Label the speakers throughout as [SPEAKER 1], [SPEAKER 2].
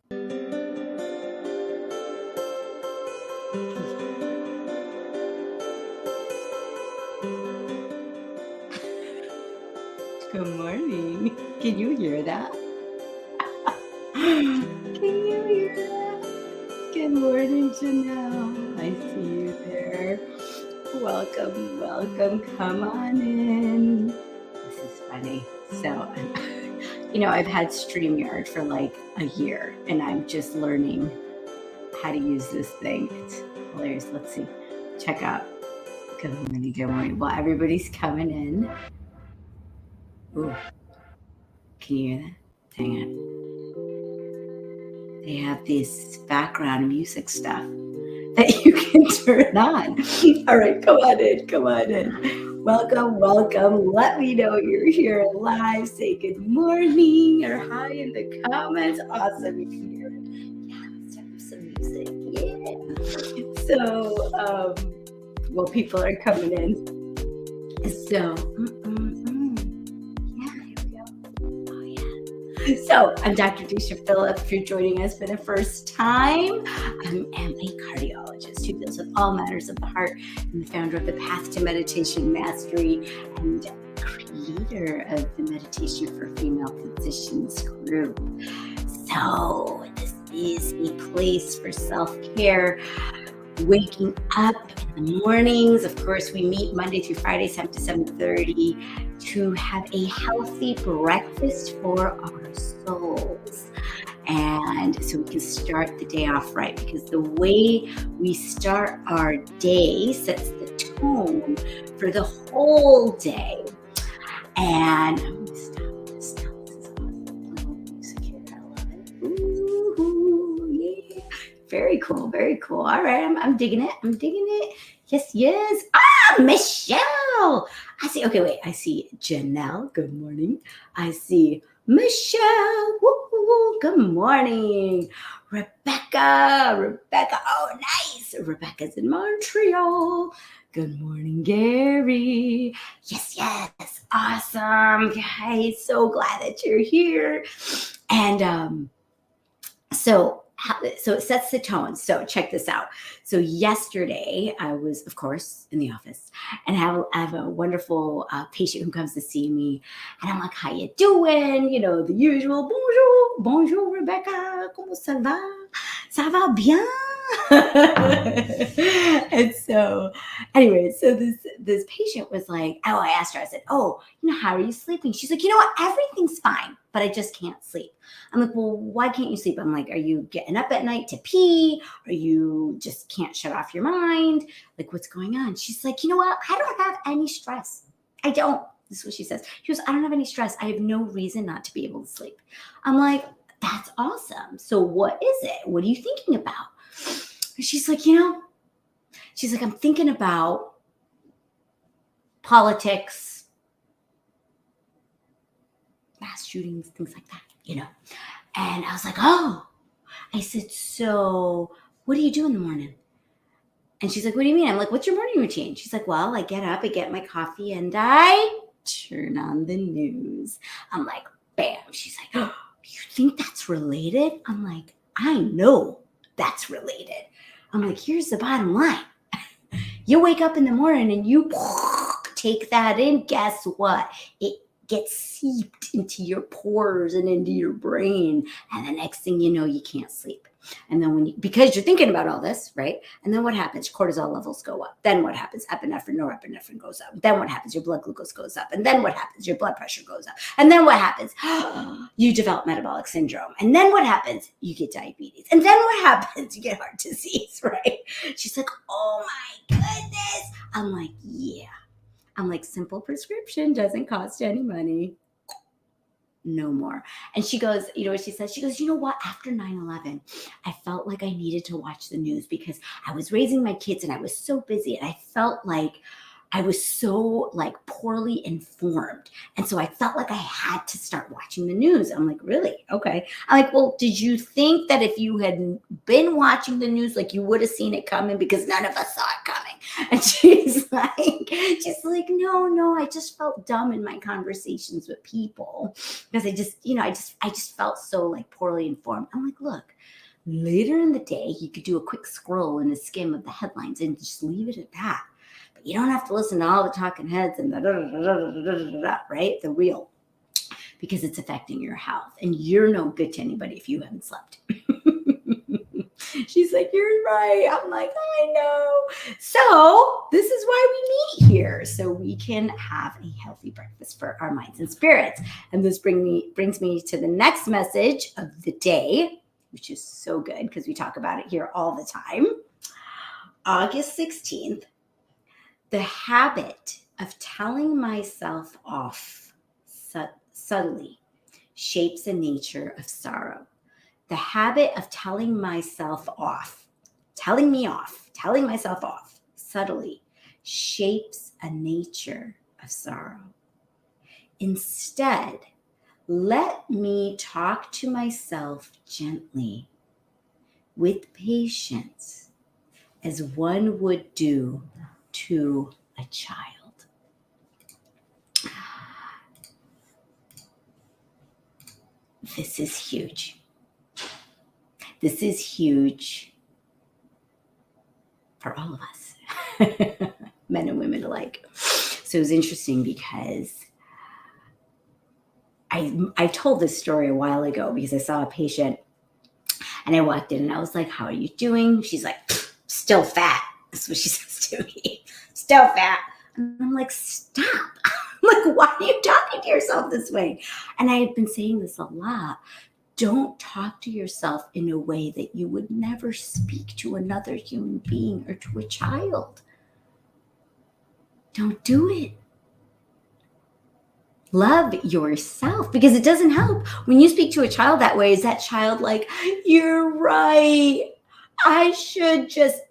[SPEAKER 1] Good morning. Can you hear that? Can you hear that? Good morning, Janelle. I see you there. Welcome, welcome. Come on in. This is funny. So, I've had StreamYard for like a year and I'm just learning how to use this thing. It's hilarious. Let's see. Check out. Good morning, good morning. Well, everybody's coming in. Ooh, can you hear that? Hang on. They have this background music stuff that you can turn on. All right, come on in, come on in. Welcome, welcome. Let me know you're here live. Say good morning or hi in the comments. Awesome, you can hear it. Yeah, let's have some music. Yeah. So, well, people are coming in. So, yeah, here we go. Oh, yeah. So, I'm Dr. Disha Phillips. If you're joining us for the first time, I am a cardiologist who deals with all matters of the heart and the founder of the Path to Meditation Mastery and creator of the Meditation for Female Physicians group. So, this is a place for self-care. Waking up in the mornings. Of course, we meet Monday through Friday, 7 to 7:30 to have a healthy breakfast for our souls. And so we can start the day off right, because the way we start our day sets the tone for the whole day. And I'm going to stop this now. This is awesome. Little music here. I love it. Ooh, yeah. Very cool, very cool. All right, I'm digging it. I'm digging it. Yes, yes. Ah, Michelle. I see. Okay, wait. I see Janelle. Good morning. I see Michelle. Woo, good morning. Rebecca. Oh, nice. Rebecca's in Montreal. Good morning, Gary. Yes, yes. Awesome. Guys, so glad that you're here. And so it sets the tone. So check this out. So yesterday I was, of course, in the office, and I have a wonderful patient who comes to see me, and I'm like, how you doing? The usual, bonjour, Rebecca, comment ça va? Ça va bien? And so anyway, so this patient was like, oh, I asked her, I said, oh, how are you sleeping? She's like, you know what? Everything's fine, but I just can't sleep. I'm like, well, why can't you sleep? I'm like, are you getting up at night to pee? Or you just can't shut off your mind? Like, what's going on? She's like, you know what? I don't have any stress. I don't. This is what she says. She goes, I don't have any stress. I have no reason not to be able to sleep. I'm like, that's awesome. So what is it? What are you thinking about? She's like, I'm thinking about politics, mass shootings, things like that, And I was like, oh. I said, so what do you do in the morning? And she's like, what do you mean? I'm like, what's your morning routine? She's like, well, I get up, I get my coffee, and I turn on the news. I'm like, bam. She's like, oh, you think that's related? I'm like, I know that's related. I'm like, here's the bottom line. You wake up in the morning and you take that in. Guess what? It gets seeped into your pores and into your brain. And the next thing you know, you can't sleep. And then because you're thinking about all this, right? And then what happens? Cortisol levels go up. Then what happens? Epinephrine, norepinephrine goes up. Then what happens? Your blood glucose goes up. And then what happens? Your blood pressure goes up. And then what happens? You develop metabolic syndrome. And then what happens? You get diabetes. And then what happens? You get heart disease, right? She's like, oh my goodness. I'm like, yeah. I'm like, simple prescription doesn't cost any money. No more. And she goes, you know what she says? She goes, you know what? After 9/11, I felt like I needed to watch the news because I was raising my kids and I was so busy, and I felt like I was so like poorly informed. And so I felt like I had to start watching the news. I'm like, really? Okay. I'm like, well, did you think that if you had been watching the news, like you would have seen it coming? Because none of us saw it coming. And she's like, no, I just felt dumb in my conversations with people because I just felt so like poorly informed. I'm like, look, later in the day, you could do a quick scroll and a skim of the headlines and just leave it at that. But you don't have to listen to all the talking heads and right? The real, because it's affecting your health. And you're no good to anybody if you haven't slept. She's like, you're right. I'm like, I know. So this is why we meet here, so we can have a healthy breakfast for our minds and spirits. And this brings me to the next message of the day, which is so good because we talk about it here all the time. August 16th, the habit of telling myself off subtly shapes the nature of sorrow. The habit of telling myself off subtly shapes a nature of sorrow. Instead, let me talk to myself gently, with patience, as one would do to a child. This is huge. This is huge for all of us, men and women alike. So it was interesting because I told this story a while ago because I saw a patient and I walked in and I was like, how are you doing? She's like, still fat. That's what she says to me. Still fat. And I'm like, stop. I'm like, why are you talking to yourself this way? And I had been saying this a lot. Don't talk to yourself in a way that you would never speak to another human being or to a child. Don't do it. Love yourself, because it doesn't help. When you speak to a child that way, is that child like, you're right, I should just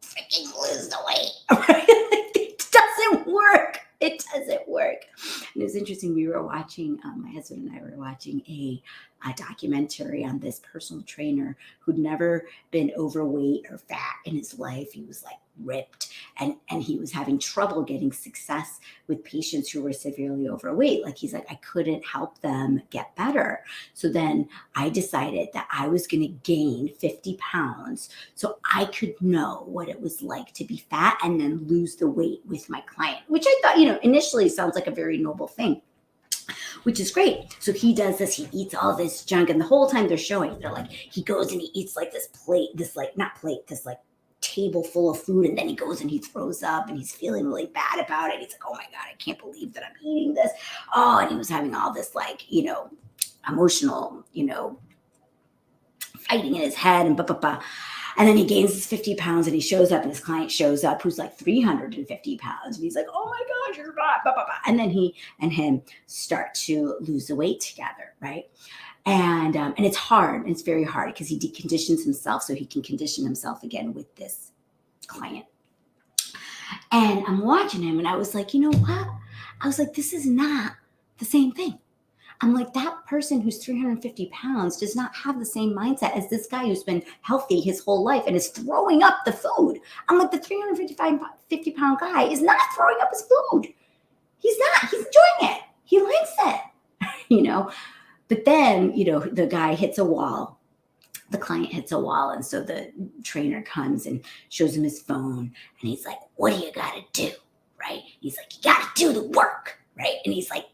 [SPEAKER 1] freaking lose the weight. Right? It doesn't work. It doesn't work. And it was interesting. We were watching, my husband and I were watching a documentary on this personal trainer who'd never been overweight or fat in his life. He was like ripped, and he was having trouble getting success with patients who were severely overweight. Like he's like, I couldn't help them get better. So then I decided that I was going to gain 50 pounds so I could know what it was like to be fat and then lose the weight with my client, which I thought, initially sounds like a very noble thing, which is great. So he does this, he eats all this junk, and the whole time they're like, he goes and he eats like this table full of food, and then he goes and he throws up and he's feeling really bad about it. He's like, oh my God, I can't believe that I'm eating this. Oh, and he was having all this emotional, fighting in his head and blah, blah, blah. And then he gains his 50 pounds and he shows up, and his client shows up who's like 350 pounds. And he's like, oh my God, you're not, blah, blah, blah. And then he and him start to lose the weight together, right? And it's hard. It's very hard because he deconditions himself so he can condition himself again with this client. And I'm watching him and I was like, you know what? I was like, this is not the same thing. I'm like, that person who's 350 pounds does not have the same mindset as this guy who's been healthy his whole life and is throwing up the food. I'm like, the 350 pound guy is not throwing up his food. He's not. He's enjoying it. He likes it, But then, the guy hits a wall. The client hits a wall. And so the trainer comes and shows him his phone. And he's like, what do you got to do? Right? He's like, you got to do the work. Right? And he's like,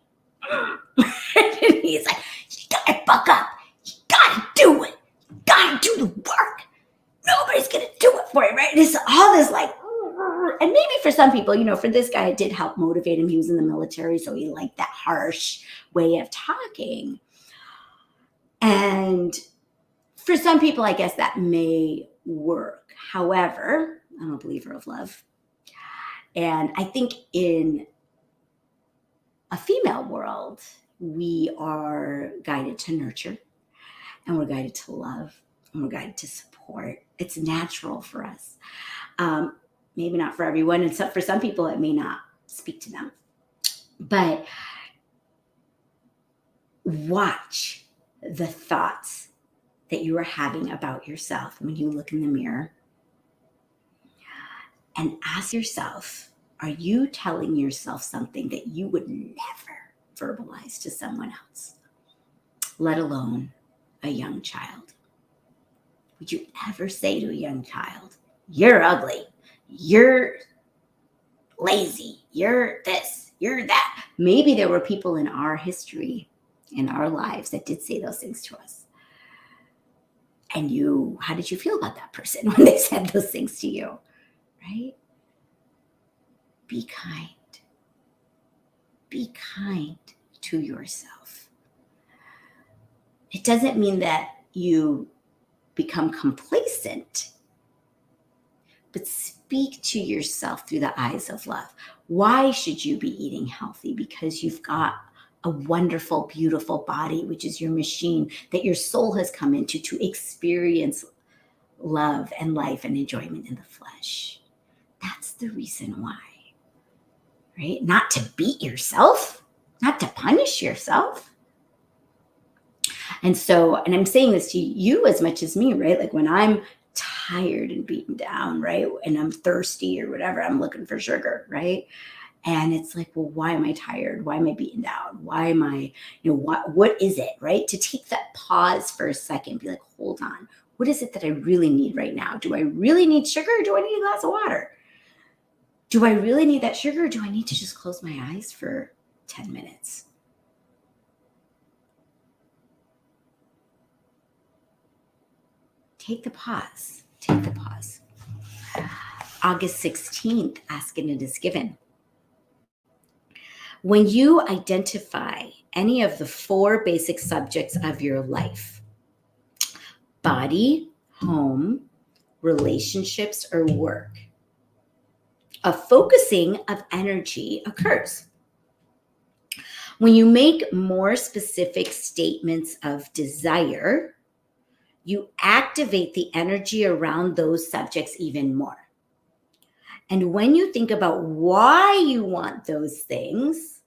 [SPEAKER 1] and he's like, you got to buck up. You got to do it. You got to do the work. Nobody's going to do it for you. Right? And it's all this and maybe for some people, for this guy, it did help motivate him. He was in the military, so he liked that harsh way of talking. And for some people, I guess that may work. However, I'm a believer of love. And I think in a female world, we are guided to nurture, and we're guided to love, and we're guided to support. It's natural for us. maybe not for everyone. And for some people, it may not speak to them. But watch the thoughts that you are having about yourself when you look in the mirror, and ask yourself, are you telling yourself something that you would never verbalize to someone else, let alone a young child? Would you ever say to a young child, you're ugly, you're lazy, you're this, you're that? Maybe there were people in our history, in our lives, that did say those things to us. And how did you feel about that person when they said those things to you? Right? Be kind. Be kind to yourself. It doesn't mean that you become complacent, but speak to yourself through the eyes of love. Why should you be eating healthy? Because you've got a wonderful, beautiful body, which is your machine that your soul has come into to experience love and life and enjoyment in the flesh. That's the reason why, right? Not to beat yourself, not to punish yourself. And I'm saying this to you as much as me, right? Like when I'm tired and beaten down, right? And I'm thirsty or whatever, I'm looking for sugar, right? And it's like, well, why am I tired? Why am I beaten down? Why am I, what is it, right? To take that pause for a second, be like, hold on. What is it that I really need right now? Do I really need sugar, or do I need a glass of water? Do I really need that sugar, or do I need to just close my eyes for 10 minutes? Take the pause. Take the pause. August 16th, ask and it is given. When you identify any of the 4 basic subjects of your life, body, home, relationships, or work, a focusing of energy occurs. When you make more specific statements of desire, you activate the energy around those subjects even more. And when you think about why you want those things,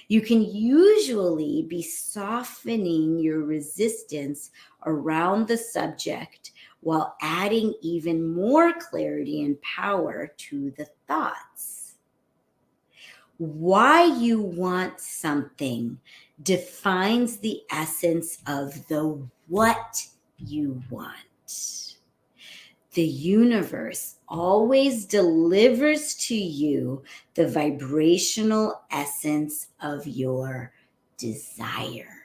[SPEAKER 1] you can usually be softening your resistance around the subject while adding even more clarity and power to the thoughts. Why you want something defines the essence of the what you want. The universe always delivers to you the vibrational essence of your desire.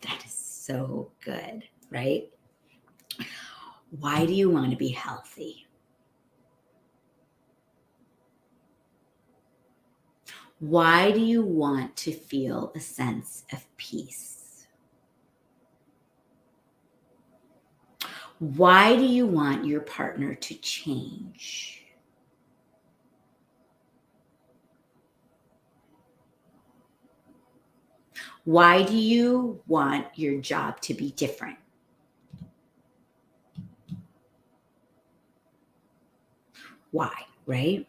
[SPEAKER 1] That is so good, right? Why do you want to be healthy? Why do you want to feel a sense of peace? Why do you want your partner to change? Why do you want your job to be different? Why, right?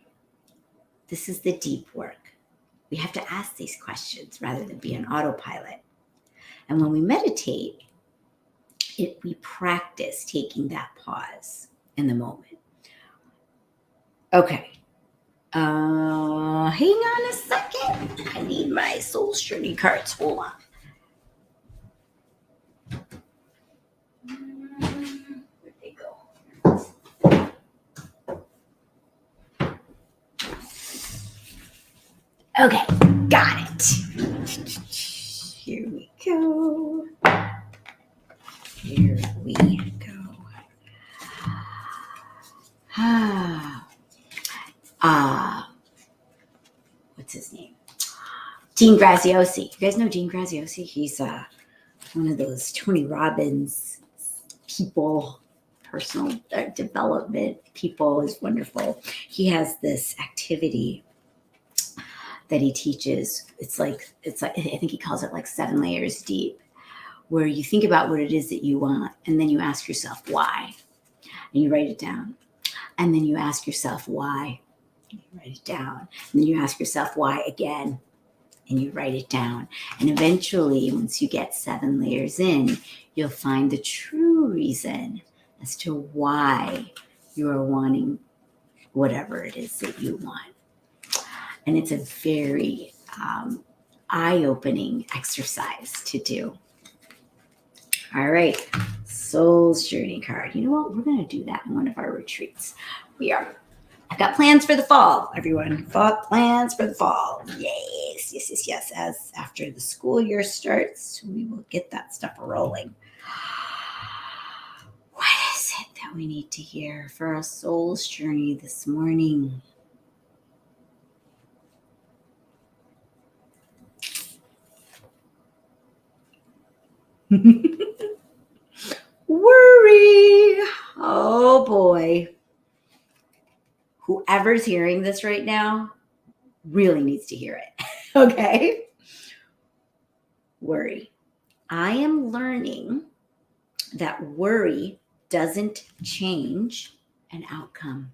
[SPEAKER 1] This is the deep work. We have to ask these questions rather than be an autopilot. And when we meditate, we practice taking that pause in the moment. Okay. Hang on a second. I need my soul journey cards. Hold on. Where'd they go? Okay, got it. Here we go. Here we go. What's his name? Dean Graziosi. You guys know Dean Graziosi? He's one of those Tony Robbins people, personal development people. Is wonderful. He has this activity that he teaches. It's like I think he calls it like 7 layers deep, where you think about what it is that you want, and then you ask yourself why, and you write it down. And then you ask yourself why. You write it down. And then you ask yourself why again. And you write it down. And eventually, once you get 7 layers in, you'll find the true reason as to why you are wanting whatever it is that you want. And it's a very eye-opening exercise to do. All right, Soul's Journey card. You know what? We're going to do that in one of our retreats. I've got plans for the fall, everyone. Plans for the fall. Yes. As after the school year starts, we will get that stuff rolling. What is it that we need to hear for our soul's journey this morning? Worry. Oh boy. Whoever's hearing this right now really needs to hear it. Okay? Worry. I am learning that worry doesn't change an outcome.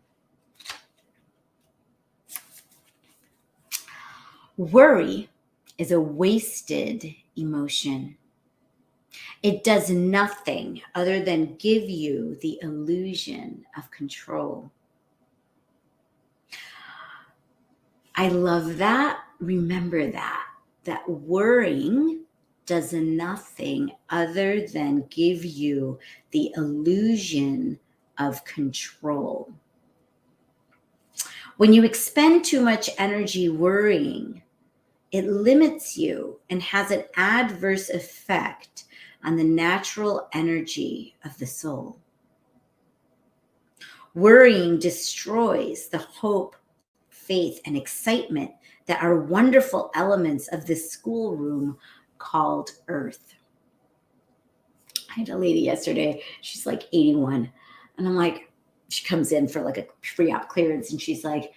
[SPEAKER 1] Worry is a wasted emotion. It does nothing other than give you the illusion of control. I love that. Remember that worrying does nothing other than give you the illusion of control. When you expend too much energy worrying, it limits you and has an adverse effect on the natural energy of the soul. Worrying destroys the hope, faith, and excitement that are wonderful elements of this schoolroom called Earth. I had a lady yesterday, she's like 81, and I'm like, she comes in for like a pre-op clearance, and she's like,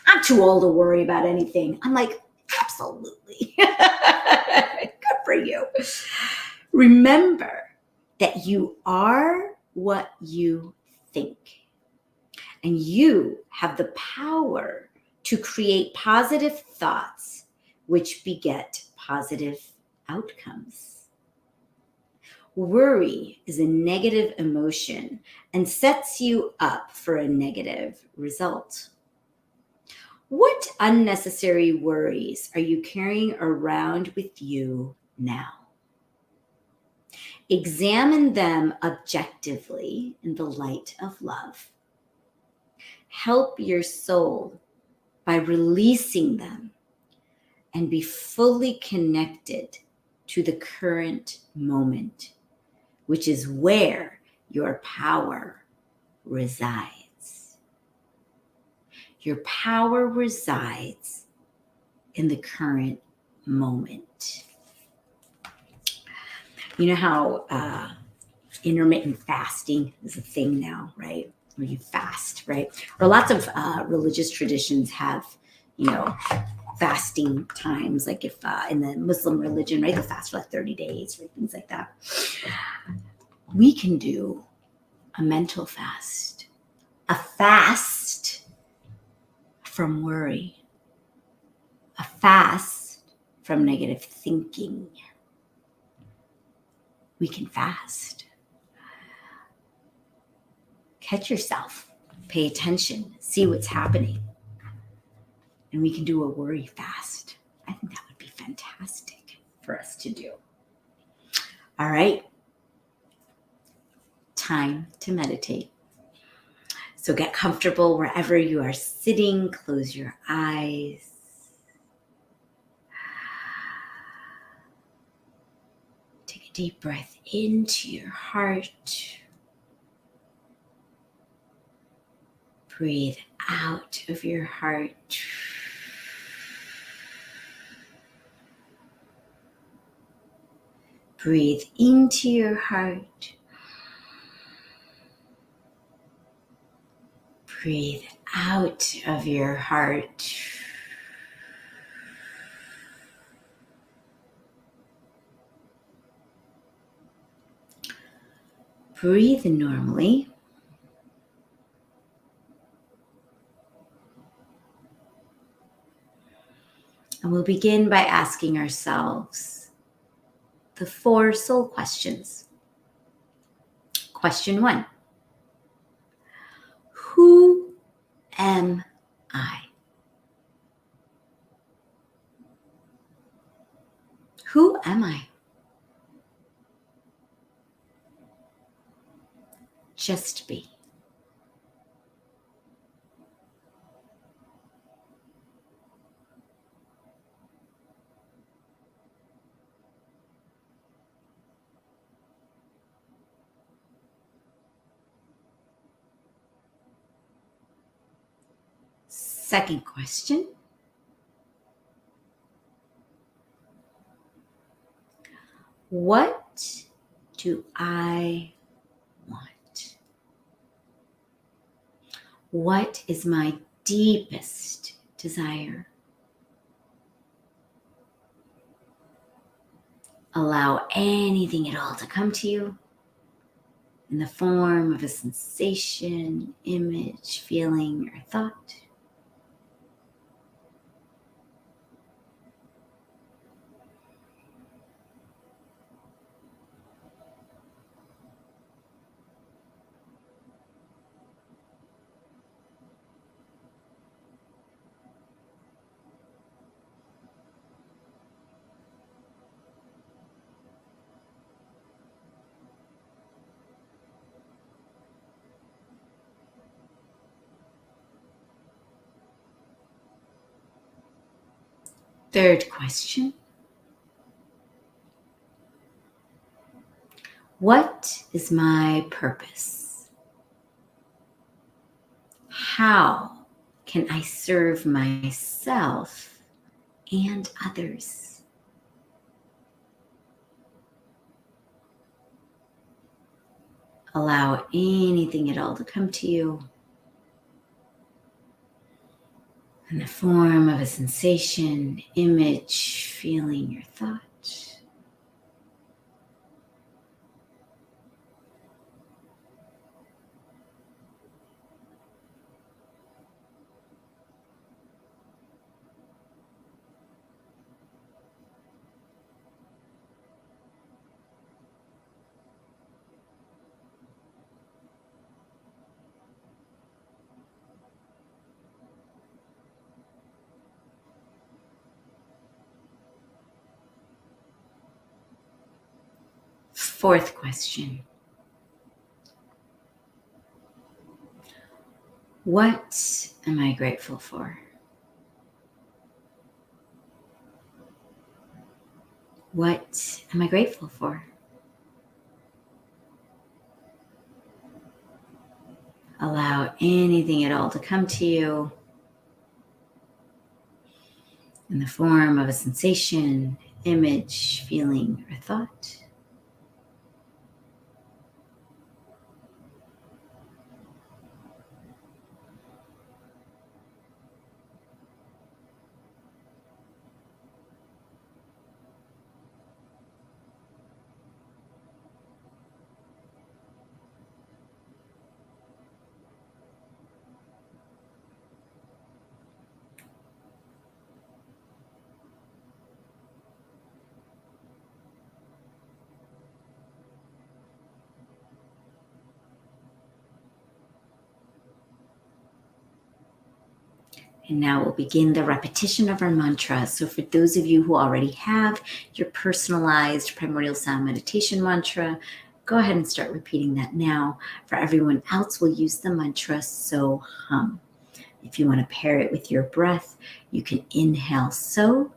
[SPEAKER 1] I'm too old to worry about anything. I'm like, absolutely. Good for you. Remember that you are what you think, and you have the power to create positive thoughts, which beget positive outcomes. Worry is a negative emotion and sets you up for a negative result. What unnecessary worries are you carrying around with you now? Examine them objectively in the light of love. Help your soul by releasing them and be fully connected to the current moment, which is where your power resides. Your power resides in the current moment. You know how intermittent fasting is a thing now, right? Where you fast, right? Or lots of religious traditions have, fasting times. Like if in the Muslim religion, right, they'll fast for like 30 days, right? Things like that. We can do a mental fast, a fast from worry, a fast from negative thinking. We can fast. Catch yourself, pay attention, see what's happening. And we can do a worry fast. I think that would be fantastic for us to do. All right. Time to meditate. So get comfortable wherever you are sitting. Close your eyes. Take a deep breath into your heart. Breathe out of your heart. Breathe into your heart. Breathe out of your heart. Breathe normally. And we'll begin by asking ourselves the 4 soul questions. Question 1. Who am I? Who am I? Just be. Second question. What do I want? What is my deepest desire? Allow anything at all to come to you in the form of a sensation, image, feeling, or thought. Third question. What is my purpose? How can I serve myself and others? Allow anything at all to come to you in the form of a sensation, image, feeling, or thought. Fourth question. What am I grateful for? What am I grateful for? Allow anything at all to come to you in the form of a sensation, image, feeling, or thought. And now we'll begin the repetition of our mantra. So for those of you who already have your personalized primordial sound meditation mantra, go ahead and start repeating that now. For everyone else, we'll use the mantra So Hum. If you want to pair it with your breath, you can inhale So,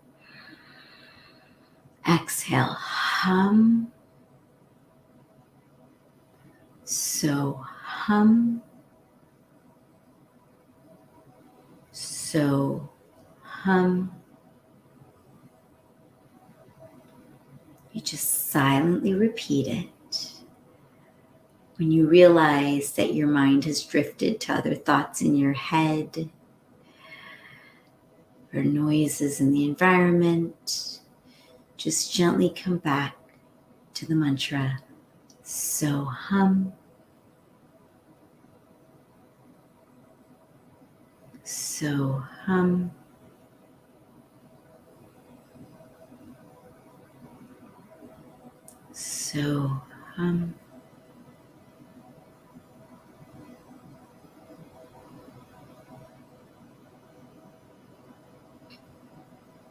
[SPEAKER 1] exhale Hum, So Hum, So Hum. You just silently repeat it. When you realize that your mind has drifted to other thoughts in your head or noises in the environment, just gently come back to the mantra, So Hum, So Hum, So,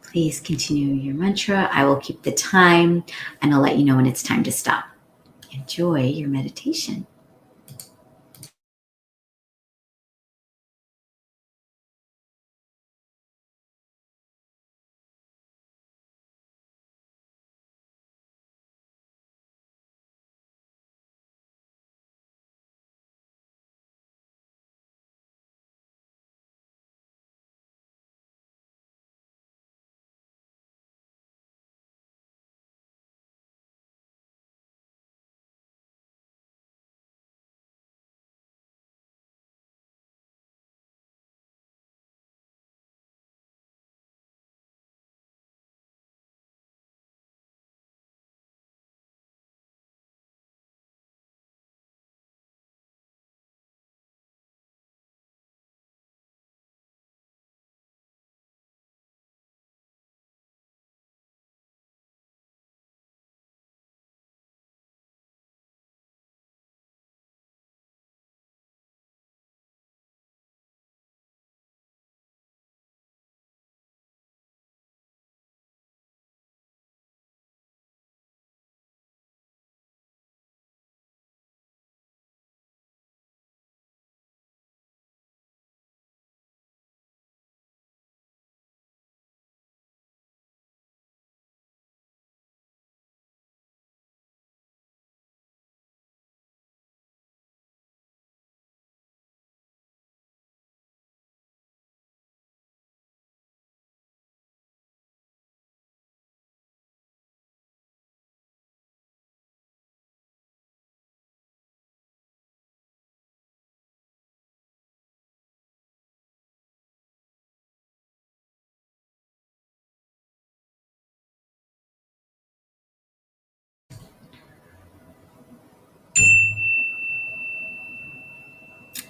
[SPEAKER 1] please continue your mantra. I will keep the time and I'll let you know when it's time to stop. Enjoy your meditation.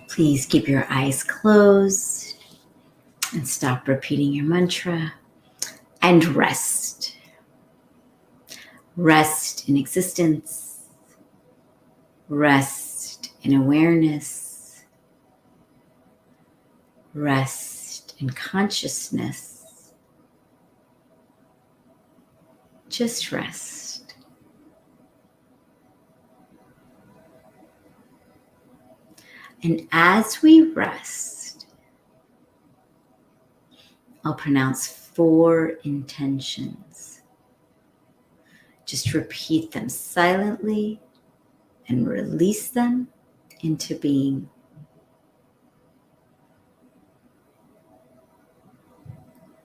[SPEAKER 1] Please keep your eyes closed and stop repeating your mantra and rest. Rest in existence. Rest in awareness. Rest in consciousness. Just rest. And as we rest, I'll pronounce 4 intentions. Just repeat them silently and release them into being.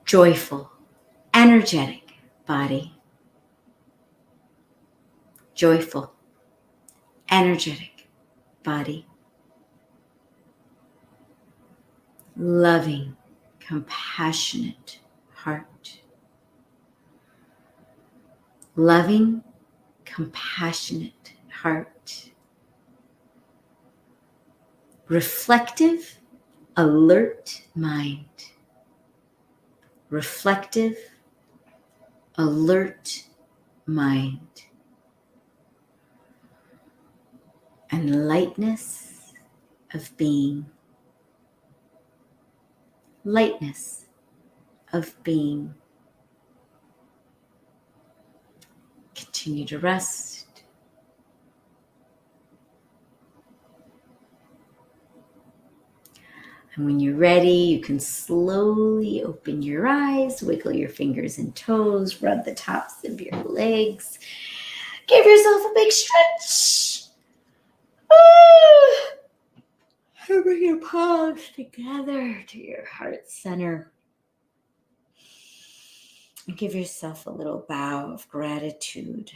[SPEAKER 1] Joyful, energetic body. Joyful, energetic body. Loving, compassionate heart. Loving, compassionate heart. Reflective, alert mind. Reflective, alert mind. And lightness of being. Lightness of being. Continue to rest. And when you're ready, you can slowly open your eyes, wiggle your fingers and toes, rub the tops of your legs. Give yourself a big stretch. And bring your palms together to your heart center. And give yourself a little bow of gratitude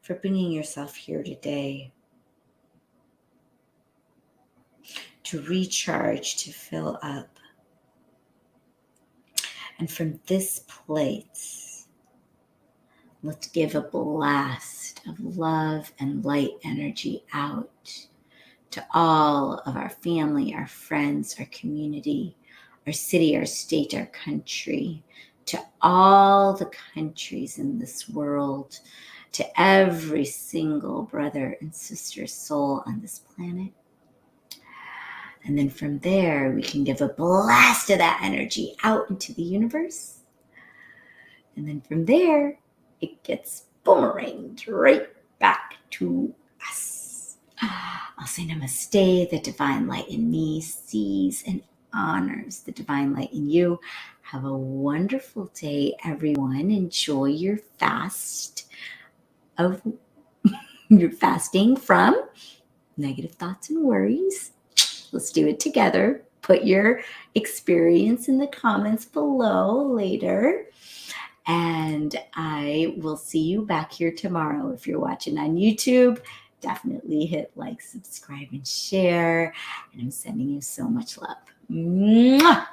[SPEAKER 1] for bringing yourself here today to recharge, to fill up. And from this place, let's give a blast of love and light energy out to all of our family, our friends, our community, our city, our state, our country, to all the countries in this world, to every single brother and sister soul on this planet. And then from there, we can give a blast of that energy out into the universe. And then from there, it gets boomeranged right back to us. I'll say namaste. The divine light in me sees and honors the divine light in you. Have a wonderful day, everyone. Enjoy your your fasting from negative thoughts and worries. Let's do it together. Put your experience in the comments below later. And I will see you back here tomorrow. If you're watching on YouTube, definitely hit like, subscribe, and share. And I'm sending you so much love. Mwah!